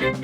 Hello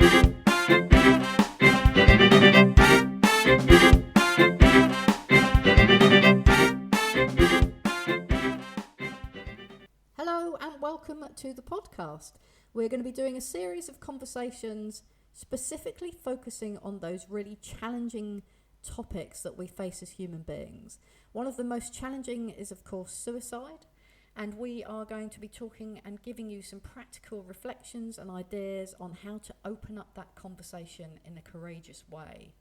and welcome to the podcast. We're going to be doing a series of conversations specifically focusing on those really challenging topics that we face as human beings. One of the most challenging is, of course, suicide. And we are going to be talking and giving you some practical reflections and ideas on how to open up that conversation in a courageous way.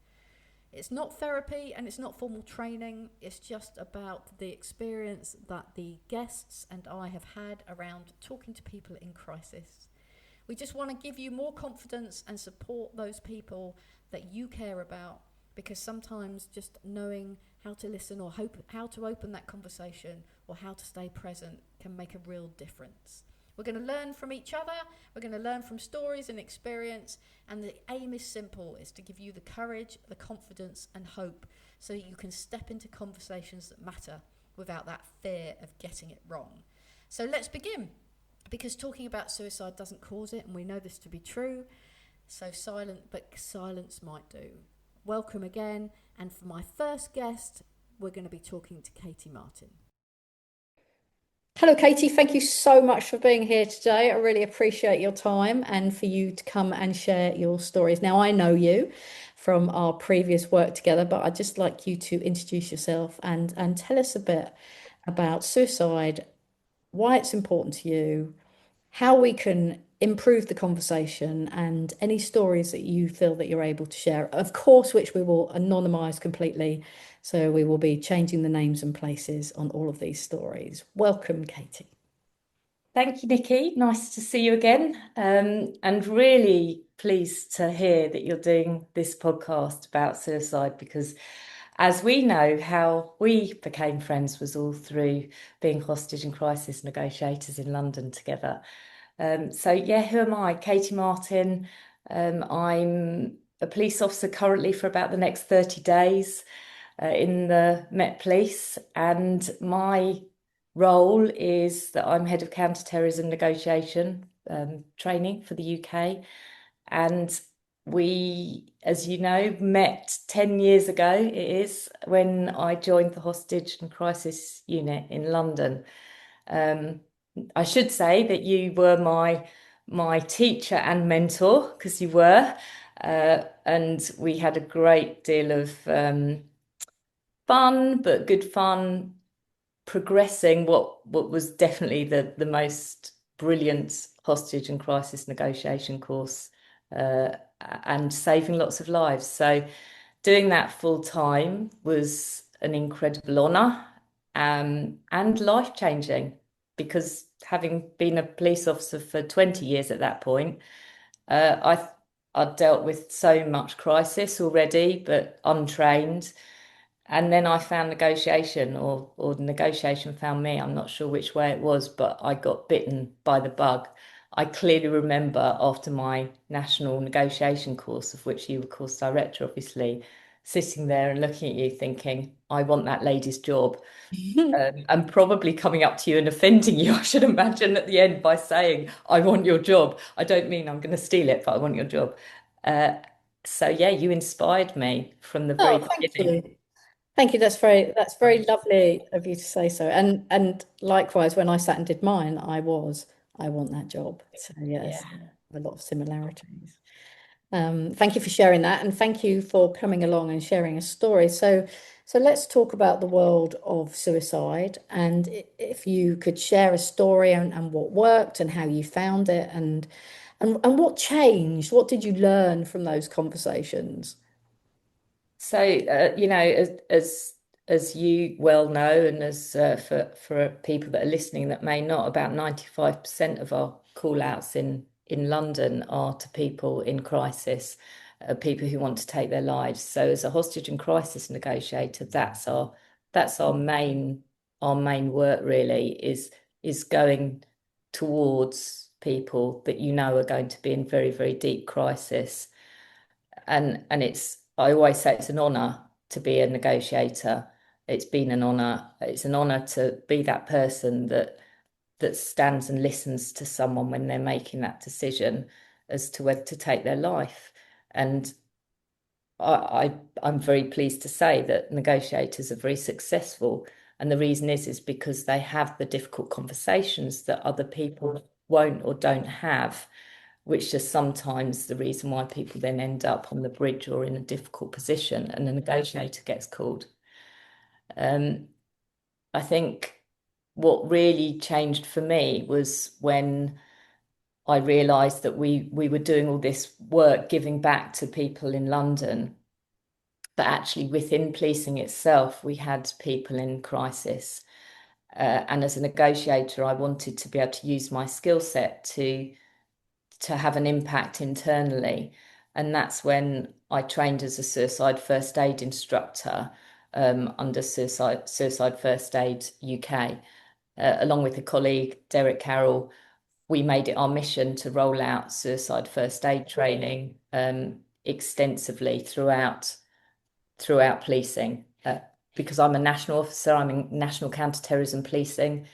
It's not therapy and it's not formal training. It's just about the experience that the guests and I have had around talking to people in crisis. We just want to give you more confidence and support those people that you care about, because sometimes just knowing how to listen or how to open that conversation or how to stay present can make a real difference. We're going to learn from each other. We're going to learn from stories and experience. And the aim is simple. It's to give you the courage, the confidence and hope so that you can step into conversations that matter without that fear of getting it wrong. So let's begin, because talking about suicide doesn't cause it, and we know this to be true. So silence might do. Welcome again. And for my first guest, we're going to be talking to Katey Martin. Hello, Katey. Thank you so much for being here today. I really appreciate your time and for you to come and share your stories. Now, I know you from our previous work together, but I'd just like you to introduce yourself and tell us a bit about suicide, why it's important to you, how we can improve the conversation, and any stories that you feel that you're able to share, of course, which we will anonymize completely. So we will be changing the names and places on all of these stories. Welcome, Katey. Thank you, Nicky. Nice to see you again. And really pleased to hear that you're doing this podcast about suicide, because as we know, how we became friends was all through being hostage and crisis negotiators in London together. So who am I? Katey Martin. I'm a police officer currently for about the next 30 days in the Met Police, and my role is that I'm head of counter-terrorism negotiation training for the UK. And we, as you know, met 10 years ago, it is, when I joined the hostage and crisis unit in London. I should say that you were my teacher and mentor, because you were, and we had a great deal of fun, but good fun, progressing what was definitely the most brilliant hostage and crisis negotiation course, and saving lots of lives. So doing that full time was an incredible honour, and life-changing, because having been a police officer for 20 years at that point, I'd dealt with so much crisis already, but untrained. And then I found negotiation, or negotiation found me. I'm not sure which way it was, but I got bitten by the bug. I clearly remember, after my national negotiation course, of which you were course director, obviously, sitting there and looking at you thinking, I want that lady's job. And probably coming up to you and offending you, I should imagine, at the end by saying, I want your job. I don't mean I'm going to steal it, but I want your job. You inspired me from the very beginning. Thank you. Thank you. That's very lovely of you to say so. And likewise, when I sat and did mine, I want that job. So yes, a lot of similarities. Thank you for sharing that, and thank you for coming along and sharing a story. So let's talk about the world of suicide, and if you could share a story and what worked and how you found it, and what changed, what did you learn from those conversations? So, as you well know, and as for people that are listening that may not, about 95% of our call outs in London are to people in crisis, people who want to take their lives. So, as a hostage and crisis negotiator, that's our main work, really, is going towards people that you know are going to be in very, very deep crisis. And I always say it's an honour to be a negotiator. It's been an honour. It's an honour to be that person that stands and listens to someone when they're making that decision. as to whether to take their life. And I'm very pleased to say that negotiators are very successful. And the reason is because they have the difficult conversations that other people won't or don't have, which is sometimes the reason why people then end up on the bridge or in a difficult position and the negotiator gets called. I think what really changed for me was when I realised that we were doing all this work giving back to people in London, but actually within policing itself, we had people in crisis. And as a negotiator, I wanted to be able to use my skill set to have an impact internally. And that's when I trained as a suicide first aid instructor under Suicide First Aid UK. Along with a colleague, Derek Carroll, we made it our mission to roll out suicide first aid training extensively throughout policing. Because I'm a national officer, I'm in national counter-terrorism policing.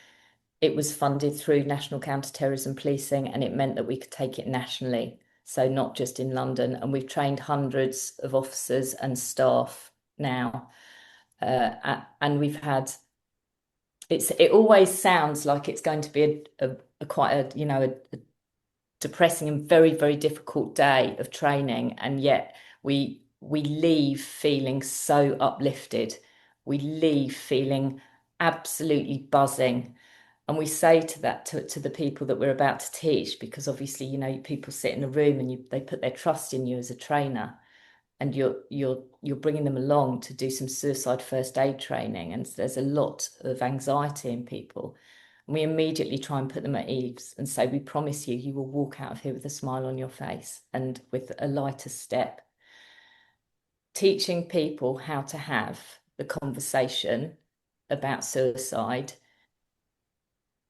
It was funded through national counter-terrorism policing, and it meant that we could take it nationally, so not just in London. And we've trained hundreds of officers and staff now, and we've had. It always sounds like it's going to be a quite a depressing and very, very difficult day of training, and yet we leave feeling so uplifted. We leave feeling absolutely buzzing. And we say to that to the people that we're about to teach, because obviously, people sit in a room and they put their trust in you as a trainer, and you're bringing them along to do some suicide first aid training, and there's a lot of anxiety in people. And we immediately try and put them at ease and say, we promise you will walk out of here with a smile on your face and with a lighter step. Teaching people how to have the conversation about suicide,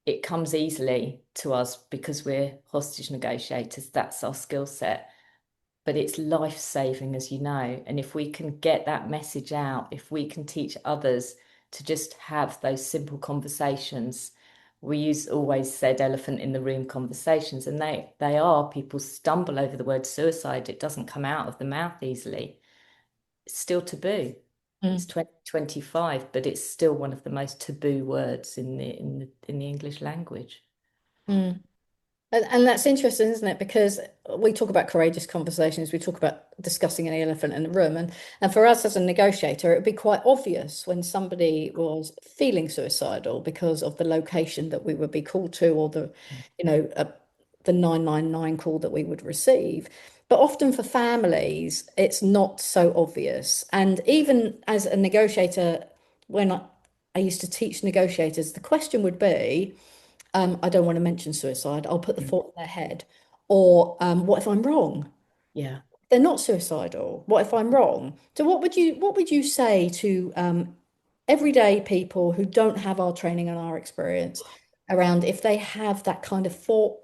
it comes easily to us because we're hostage negotiators. That's our skill set. But it's life-saving, as you know. And if we can get that message out, if we can teach others to just have those simple conversations, we always said elephant in the room conversations, and they are, people stumble over the word suicide. It doesn't come out of the mouth easily. It's still taboo. It's 2025, but it's still one of the most taboo words in the English language. Mm. And that's interesting, isn't it? Because we talk about courageous conversations, we talk about discussing an elephant in the room. And for us as a negotiator, it would be quite obvious when somebody was feeling suicidal because of the location that we would be called to, or the 999 call that we would receive. But often for families, it's not so obvious. And even as a negotiator, when I used to teach negotiators, the question would be, I don't want to mention suicide. I'll put the thought in their head. Or what if I'm wrong? Yeah. They're not suicidal. What if I'm wrong? So what would you say to everyday people who don't have our training and our experience around, if they have that kind of thought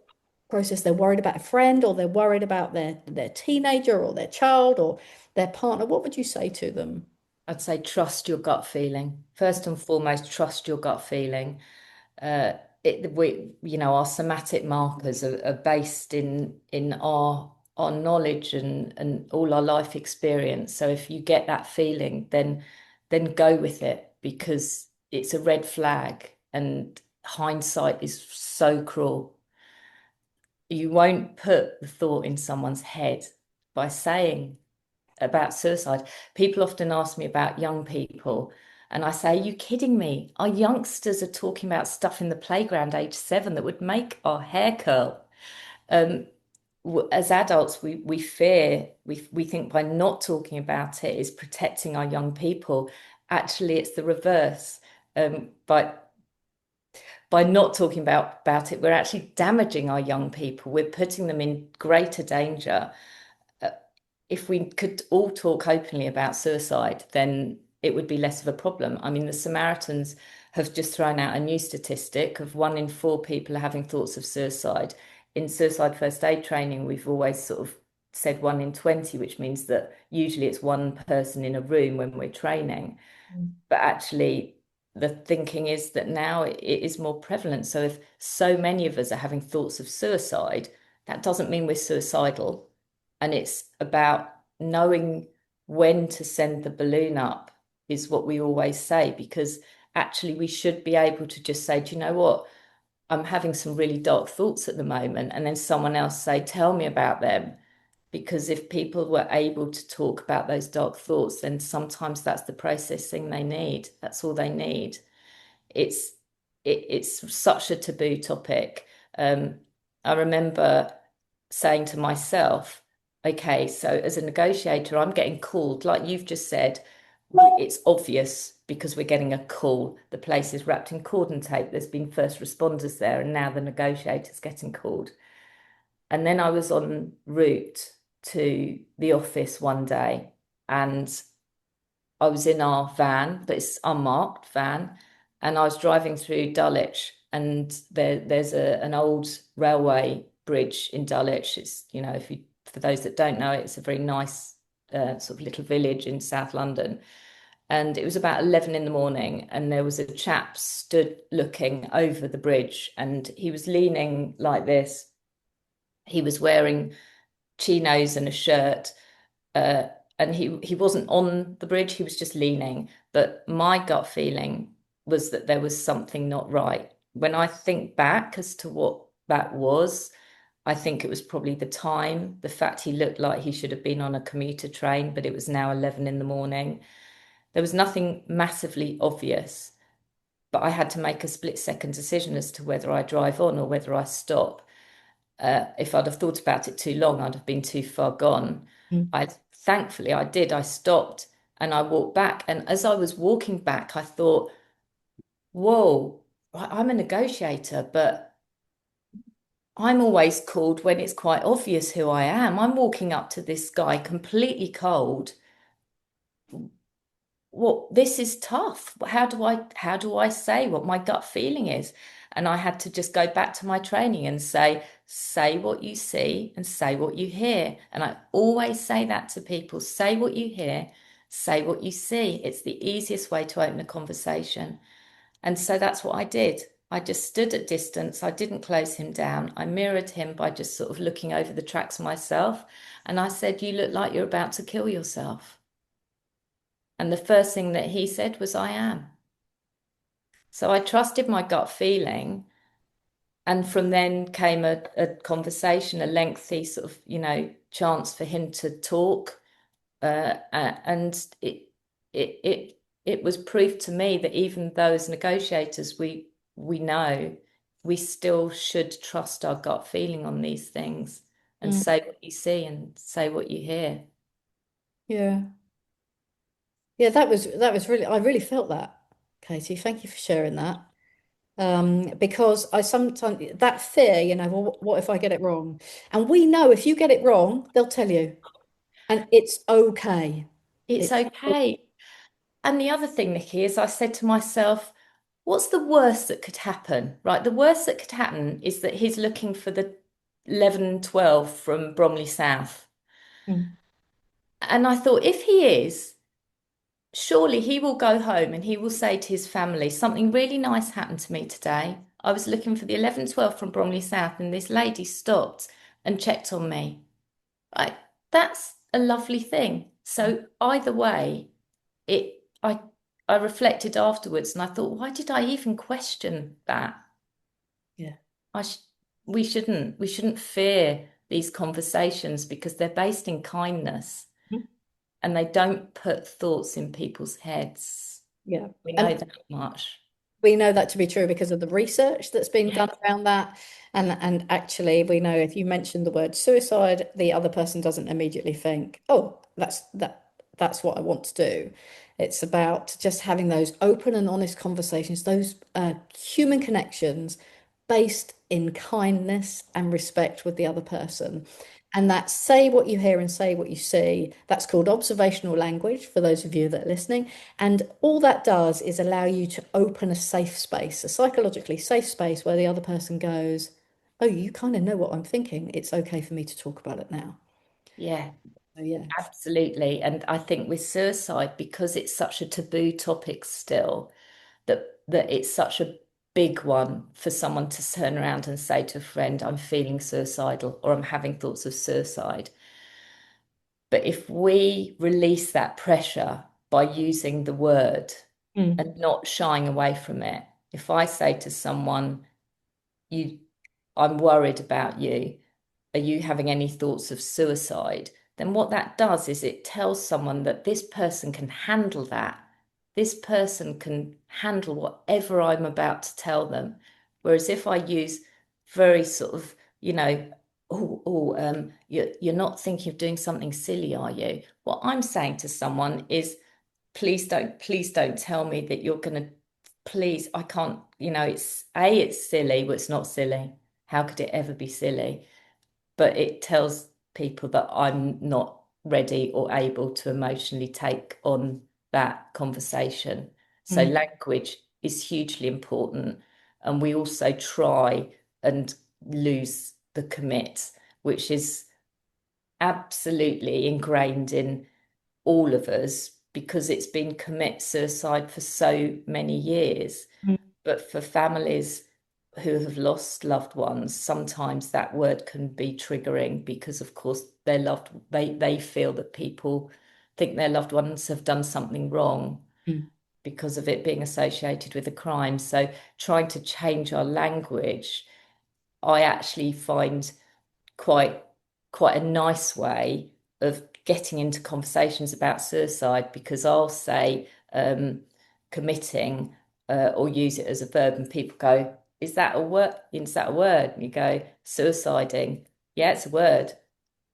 process, they're worried about a friend, or they're worried about their teenager or their child or their partner, what would you say to them? I'd say trust your gut feeling. First and foremost, trust your gut feeling. Uh, our somatic markers are based in our knowledge and all our life experience. So if you get that feeling, then go with it, because it's a red flag, and hindsight is so cruel. You won't put the thought in someone's head by saying about suicide. People often ask me about young people, and I say, are you kidding me? Our youngsters are talking about stuff in the playground age 7 that would make our hair curl. Um, as adults, we fear, we think by not talking about it is protecting our young people. Actually, it's the reverse. But by not talking about it, we're actually damaging our young people. We're putting them in greater danger. If we could all talk openly about suicide, then it would be less of a problem. I mean, the Samaritans have just thrown out a new statistic of 1 in 4 people are having thoughts of suicide. In suicide first aid training, we've always sort of said 1 in 20, which means that usually it's one person in a room when we're training. But actually, the thinking is that now it is more prevalent. So if so many of us are having thoughts of suicide, that doesn't mean we're suicidal. And it's about knowing when to send the balloon up, is what we always say, because actually we should be able to just say, do you know what? I'm having some really dark thoughts at the moment. And then someone else say, tell me about them. Because if people were able to talk about those dark thoughts, then sometimes that's the processing they need. That's all they need. It's it's such a taboo topic. I remember saying to myself, okay, so as a negotiator, I'm getting called, like you've just said, it's obvious because we're getting a call. The place is wrapped in cordon tape. There's been first responders there, and now the negotiator's getting called. And then I was en route to the office one day, and I was in our van, but it's unmarked van, and I was driving through Dulwich, and there's an old railway bridge in Dulwich. It's, you know, if you, for those that don't know, it's a very nice sort of little village in South London. And it was about 11 in the morning, and there was a chap stood looking over the bridge, and he was leaning like this. He was wearing chinos and a shirt, uh, and he wasn't on the bridge, he was just leaning. But my gut feeling was that there was something not right. When I think back as to what that was, I think it was probably the time, the fact he looked like he should have been on a commuter train, but it was now 11 in the morning. There was nothing massively obvious, but I had to make a split-second decision as to whether I drive on or whether I stop. If I'd have thought about it too long, I'd have been too far gone. Mm. Thankfully I did. I stopped and I walked back. And as I was walking back, I thought, whoa, I'm a negotiator, but I'm always called when it's quite obvious who I am. I'm walking up to this guy completely cold. Well, this is tough. How do I say what my gut feeling is? And I had to just go back to my training and say what you see and say what you hear. And I always say that to people, say what you hear, say what you see. It's the easiest way to open a conversation. And so that's what I did. I just stood at distance. I didn't close him down. I mirrored him by just sort of looking over the tracks myself. And I said, you look like you're about to kill yourself. And the first thing that he said was, I am. So I trusted my gut feeling. And from then came a conversation, a lengthy sort of, chance for him to talk. And it was proof to me that even those negotiators, we know we still should trust our gut feeling on these things and say what you see and say what you hear. Yeah. Yeah, that was really, I really felt that, Katie. Thank you for sharing that. Because I sometimes, that fear, well, what if I get it wrong? And we know if you get it wrong, they'll tell you, and it's okay. It's It's okay. And the other thing, Nicky, is I said to myself, what's the worst that could happen? Right, the worst that could happen is that he's looking for the 11-12 from Bromley South. Mm. And I thought, if he is, surely he will go home and he will say to his family, something really nice happened to me today. I was looking for the 11-12 from Bromley South, and this lady stopped and checked on me. Right, that's a lovely thing. So either way, it I reflected afterwards and I thought, why did I even question that? Yeah. I sh we shouldn't fear these conversations because they're based in kindness Mhm. and they don't put thoughts in people's heads. Yeah. We know And that much. we know that to be true because of the research that's been Yeah, done around that. And actually, we know if you mention the word suicide, the other person doesn't immediately think, oh, that's what I want to do. It's about just having those open and honest conversations, those human connections based in kindness and respect with the other person. And that say what you hear and say what you see. That's called observational language for those of you that are listening. And all that does is allow you to open a safe space, a psychologically safe space where the other person goes, oh, you kind of know what I'm thinking. It's okay for me to talk about it now. yeah, So, yeah. absolutely. And I think with suicide, because it's such a taboo topic still, that it's such a big one for someone to turn around and say to a friend, I'm feeling suicidal or I'm having thoughts of suicide. But if we release that pressure by using the word and not shying away from it, if I say to someone, you, I'm worried about you, are you having any thoughts of suicide? Then what that does is it tells someone that this person can handle that. This person can handle whatever I'm about to tell them. Whereas if I use very sort of, you're not thinking of doing something silly, are you? What I'm saying to someone is, please don't tell me that you're going to, please, I can't, it's silly, but it's not silly. How could it ever be silly? But it tells people that I'm not ready or able to emotionally take on that conversation. So language is hugely important. And we also try and lose the commit, which is absolutely ingrained in all of us because it's been commit suicide for so many years. But for families who have lost loved ones, sometimes that word can be triggering because, of course, they feel that people think their loved ones have done something wrong because of it being associated with a crime. So trying to change our language, I actually find quite quite a nice way of getting into conversations about suicide because I'll say committing or use it as a verb and people go, is that a word? Is that a word? And you go, suiciding. Yeah, it's a word.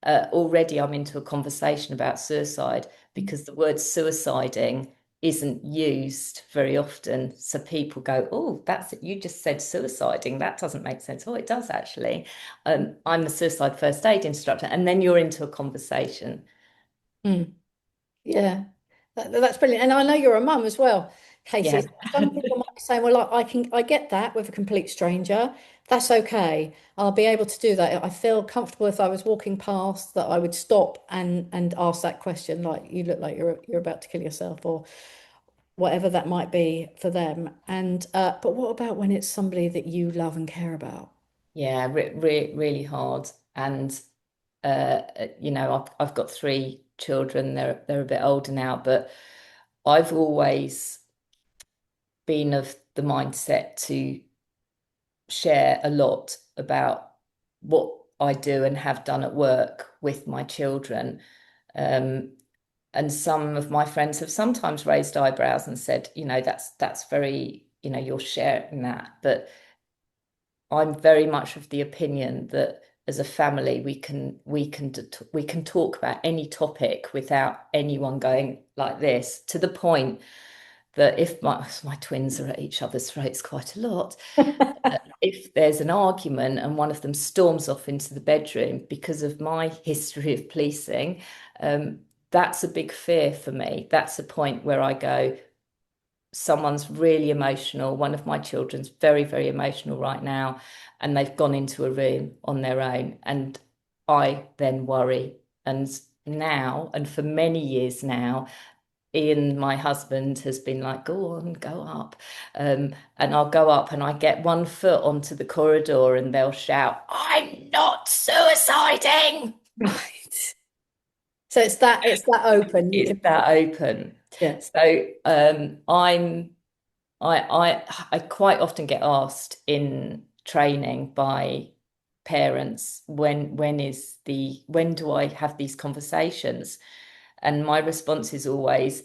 Already I'm into a conversation about suicide because the word suiciding isn't used very often. So people go, oh, that's it. You just said suiciding. That doesn't make sense. Oh, it does actually. I'm a suicide first aid instructor. And then you're into a conversation. Yeah, that's brilliant. And I know you're a mum as well, Yeah. Katey. Some people might be saying, well, I get that with a complete stranger. That's okay. I'll be able to do that. I feel comfortable if I was walking past that I would stop and ask that question, like you look like you're about to kill yourself or whatever that might be for them. And but what about when it's somebody that you love and care about? Yeah, really hard. And I've got three children. They're a bit older now, but I've always been of the mindset to share a lot about what I do and have done at work with my children. Um, and some of my friends have sometimes raised eyebrows and said, that's very, you're sharing that. But I'm very much of the opinion that as a family we can talk about any topic without anyone going like this, to the point that if my twins are at each other's throats quite a lot, if there's an argument and one of them storms off into the bedroom because of my history of policing, that's a big fear for me. That's a point where I go, someone's really emotional. One of my children's very, very emotional right now, and they've gone into a room on their own. And I then worry. And now, and for many years now, Ian, my husband, has been like, go on, go up. And I'll go up and I get one foot onto the corridor and they'll shout, I'm not suiciding. Right. So it's that open. You It's can, that open. yeah. So I quite often get asked in training by parents when do I have these conversations? And my response is always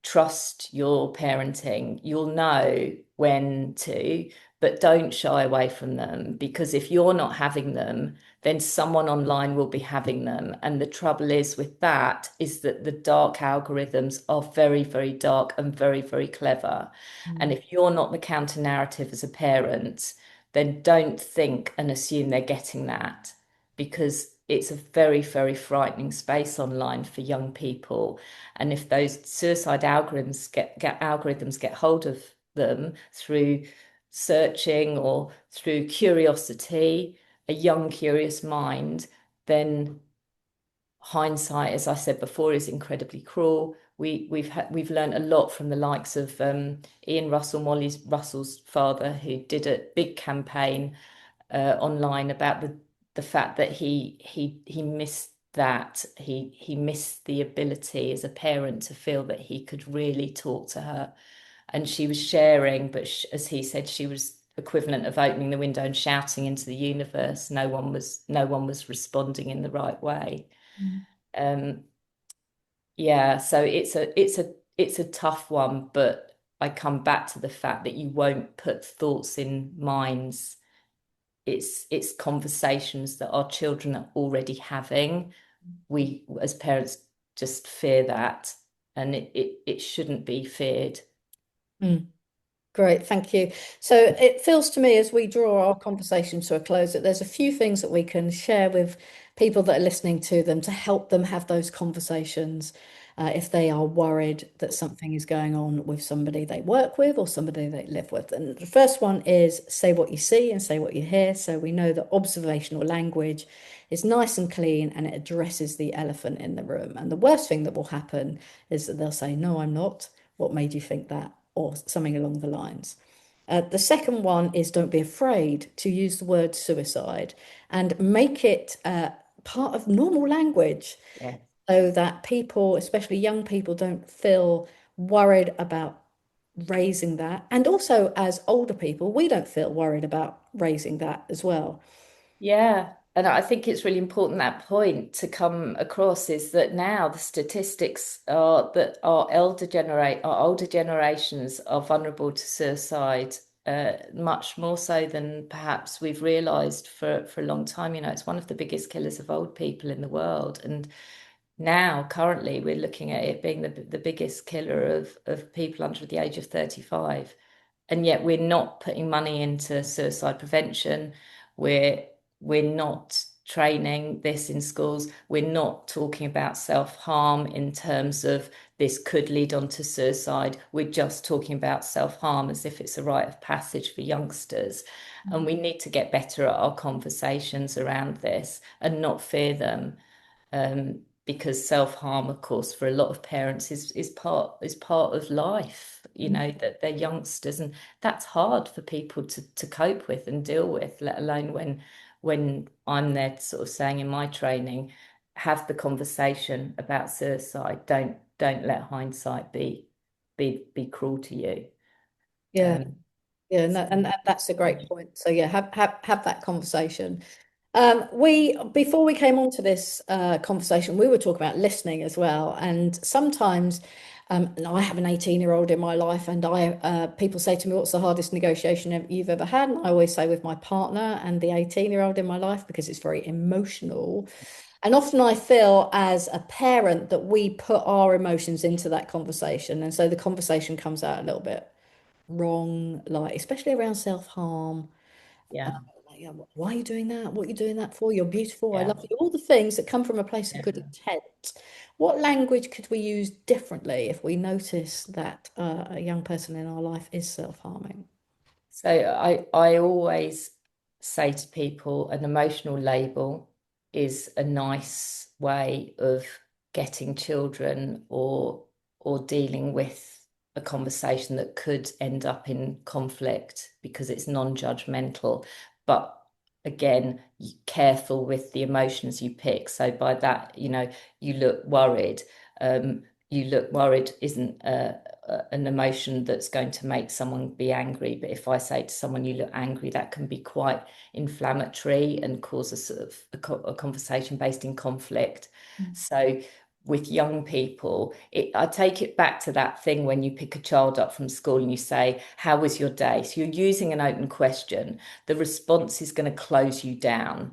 trust your parenting. You'll know when to, but don't shy away from them because if you're not having them, then someone online will be having them. And the trouble is with that is that the dark algorithms are very, very dark and very, very clever. And if you're not the counter narrative as a parent, then don't think and assume they're getting that because it's a very, very frightening space online for young people. And if those suicide algorithms get hold of them through searching or through curiosity, a young, curious mind, then hindsight, as I said before, is incredibly cruel. we've learned a lot from the likes of Ian Russell, Russell's father, who did a big campaign online about the fact that he missed that he missed the ability as a parent to feel that he could really talk to her, and she was sharing, but as he said, she was equivalent of opening the window and shouting into the universe. No one was responding in the right way. Yeah, so it's a tough one, but I come back to the fact that you won't put thoughts in minds. It's conversations that our children are already having. We as parents just fear that, and it shouldn't be feared. Great, thank you. So it feels to me as we draw our conversation to a close that there's a few things that we can share with people that are listening to them to help them have those conversations if they are worried that something is going on with somebody they work with or somebody they live with. And the first one is say what you see and say what you hear. So we know that observational language is nice and clean and it addresses the elephant in the room. And the worst thing that will happen is that they'll say, "No, I'm not. What made you think that?" or something along the lines. The second one is don't be afraid to use the word suicide and make it part of normal language Yeah. so that people, especially young people, don't feel worried about raising that. And also, as older people, we don't feel worried about raising that as well. Yeah, and I think it's really important that point to come across is that now the statistics are that our older generations are vulnerable to suicide, much more so than perhaps we've realised for a long time. It's one of the biggest killers of old people in the world, and now currently we're looking at it being the biggest killer of people under the age of 35. And yet we're not putting money into suicide prevention. We're not training this in schools. We're not talking about self-harm in terms of this could lead on to suicide. We're just talking about self-harm as if it's a rite of passage for youngsters. And we need to get better at our conversations around this and not fear them. Because self-harm, of course, for a lot of parents is part of life, that they're youngsters, and that's hard for people to cope with and deal with, let alone when I'm there sort of saying in my training, have the conversation about suicide. Don't let hindsight be cruel to you. Yeah, yeah, and that's a great point. So yeah, have that conversation. Before we came on to this conversation, we were talking about listening as well. And sometimes, and I have an 18-year-old in my life, and people say to me, "What's the hardest negotiation you've ever had?" And I always say with my partner and the 18-year-old in my life because it's very emotional. And often I feel as a parent that we put our emotions into that conversation, and so the conversation comes out a little bit wrong, like especially around self-harm. Yeah. Why are you doing that? What are you doing that for? You're beautiful. I Yeah. love you. All the things that come from a place of Yeah. good intent. What language could we use differently if we notice that a young person in our life is self-harming? So I always say to people, an emotional label is a nice way of getting children or dealing with a conversation that could end up in conflict because it's non-judgmental. But again, careful with the emotions you pick. So by that, you look worried. You look worried isn't an emotion that's going to make someone be angry. But if I say to someone, you look angry, that can be quite inflammatory and cause a sort of a conversation based in conflict. So with young people, I take it back to that thing when you pick a child up from school and you say, "How was your day?" So you're using an open question. The response is going to close you down,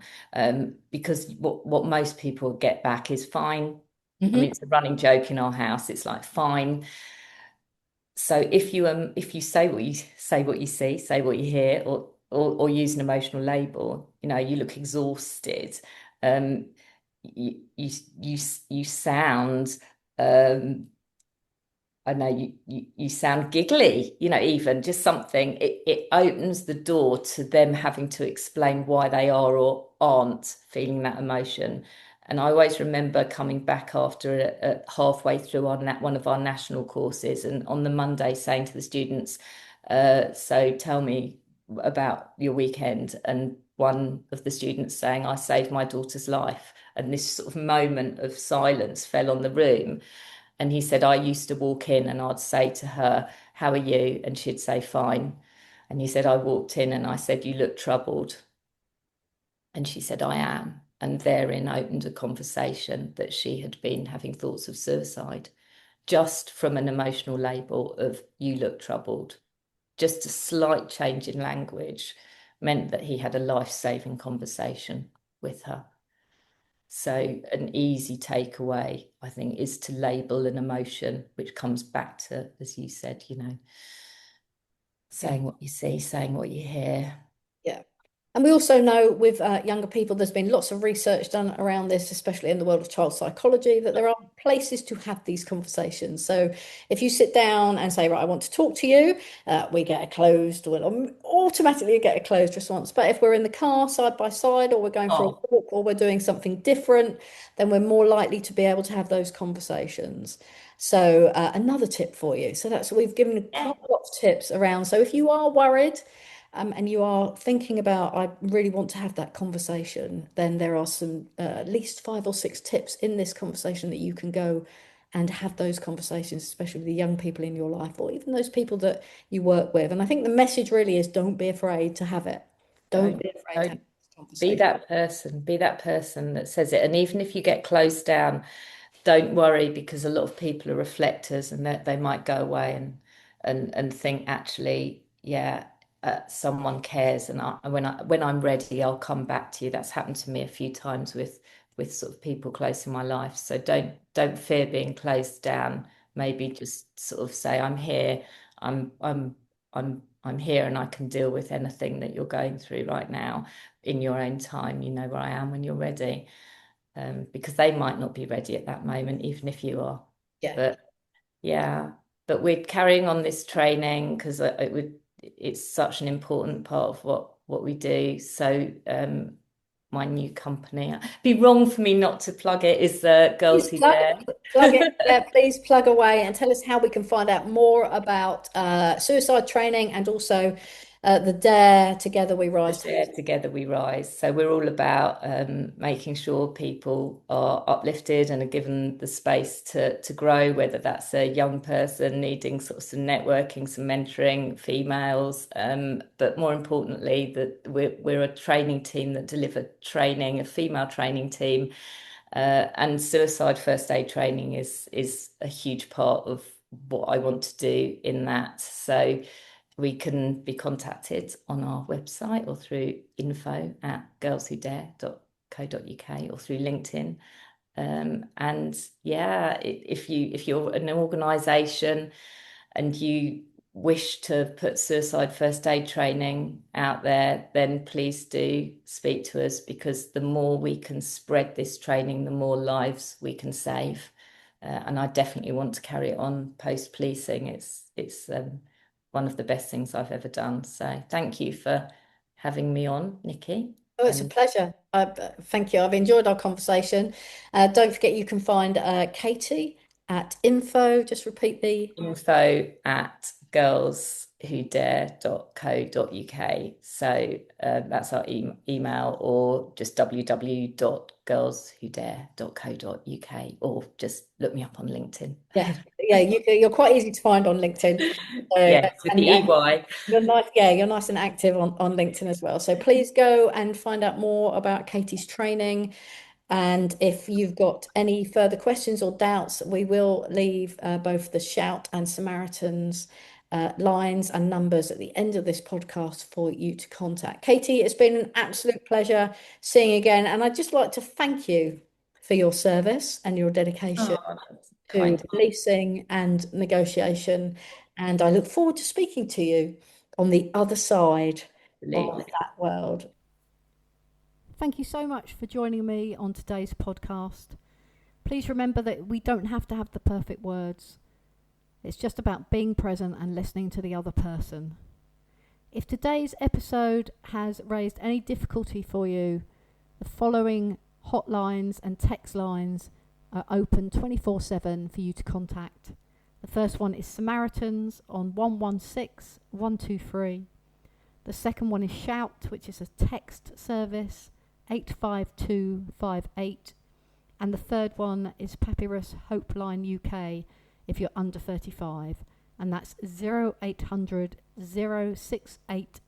because what most people get back is fine. I mean, it's a running joke in our house. It's like fine. So if you say what you see, say what you hear, or use an emotional label, you look exhausted. You sound I know you sound giggly, even just something. It opens the door to them having to explain why they are or aren't feeling that emotion. And I always remember coming back after halfway through one of our national courses, and on the Monday saying to the students, so tell me about your weekend. And one of the students saying, I saved my daughter's life. And this sort of moment of silence fell on the room. And he said, I used to walk in and I'd say to her, how are you? And she'd say, fine. And he said, I walked in and I said, you look troubled. And she said, I am. And therein opened a conversation that she had been having thoughts of suicide, just from an emotional label of you look troubled. Just a slight change in language meant that he had a life-saving conversation with her. So an easy takeaway, I think, is to label an emotion, which comes back to, as you said, saying what you see, saying what you hear. Yeah. And we also know with younger people, there's been lots of research done around this, especially in the world of child psychology, that there are places to have these conversations. So if you sit down and say, right, I want to talk to you, we get a closed, we'll automatically get a closed response. But if we're in the car side by side, or we're going for a walk, or we're doing something different, then we're more likely to be able to have those conversations. So another tip for you. So we've given quite a lot of tips around. So if you are worried, and you are thinking about, I really want to have that conversation, then there are some at least 5 or 6 tips in this conversation that you can go and have those conversations, especially with the young people in your life, or even those people that you work with. And I think the message really is, don't be afraid to have it. Don't be afraid to have this conversation. Be that person that says it. And even if you get closed down, don't worry, because a lot of people are reflectors, and that they might go away and think, actually, someone cares, and when I'm ready, I'll come back to you. That's happened to me a few times with sort of people close in my life. So don't fear being closed down. Maybe just sort of say, I'm here. I'm here, and I can deal with anything that you're going through right now in your own time. You know where I am when you're ready, because they might not be ready at that moment, even if you are. But we're carrying on this training because it's such an important part of what we do. So my new company, it'd be wrong for me not to plug it, is Girls Who Dare. Plug it. Yeah, please plug away and tell us how we can find out more about suicide training, and also the Dare Together We Rise. Dare Together We Rise. So we're all about making sure people are uplifted and are given the space to grow, whether that's a young person needing sort of some networking, some mentoring, females, but more importantly, that we're a training team that deliver training, a female training team, and suicide first aid training is a huge part of what I want to do in that. So we can be contacted on our website or through info@girlswhodare.co.uk or through LinkedIn. If you're an organisation and you wish to put suicide first aid training out there, then please do speak to us, because the more we can spread this training, the more lives we can save. And I definitely want to carry it on post-policing. It's one of the best things I've ever done. So thank you for having me on, Nicky. Oh, it's a pleasure. Thank you. I've enjoyed our conversation. Don't forget, you can find Katey at info. Just repeat the info@girlswhodare.co.uk. So that's our email, or just www.girlswhodare.co.uk, or just look me up on LinkedIn. You're quite easy to find on LinkedIn. With the EY. You're nice and active on LinkedIn as well. So please go and find out more about Katey's training. And if you've got any further questions or doubts, we will leave both the Shout and Samaritans lines and numbers at the end of this podcast for you to contact. Katey, it's been an absolute pleasure seeing you again. And I'd just like to thank you for your service and your dedication to policing and negotiation. And I look forward to speaking to you on the other side of that world. Thank you so much for joining me on today's podcast. Please remember that we don't have to have the perfect words. It's just about being present and listening to the other person. If today's episode has raised any difficulty for you, the following hotlines and text lines are open 24/7 for you to contact. The first one is Samaritans on 116 123. The second one is Shout, which is a text service, 85258. And the third one is Papyrus Hopeline UK if you're under 35. And that's 0800 068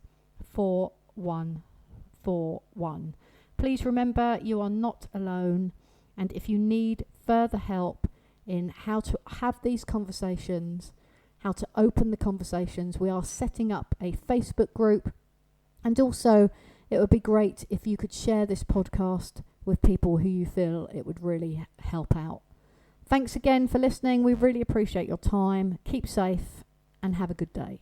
4141. Please remember you are not alone. And if you need further help in how to have these conversations, how to open the conversations, we are setting up a Facebook group. And also, it would be great if you could share this podcast with people who you feel it would really help out. Thanks again for listening. We really appreciate your time. Keep safe and have a good day.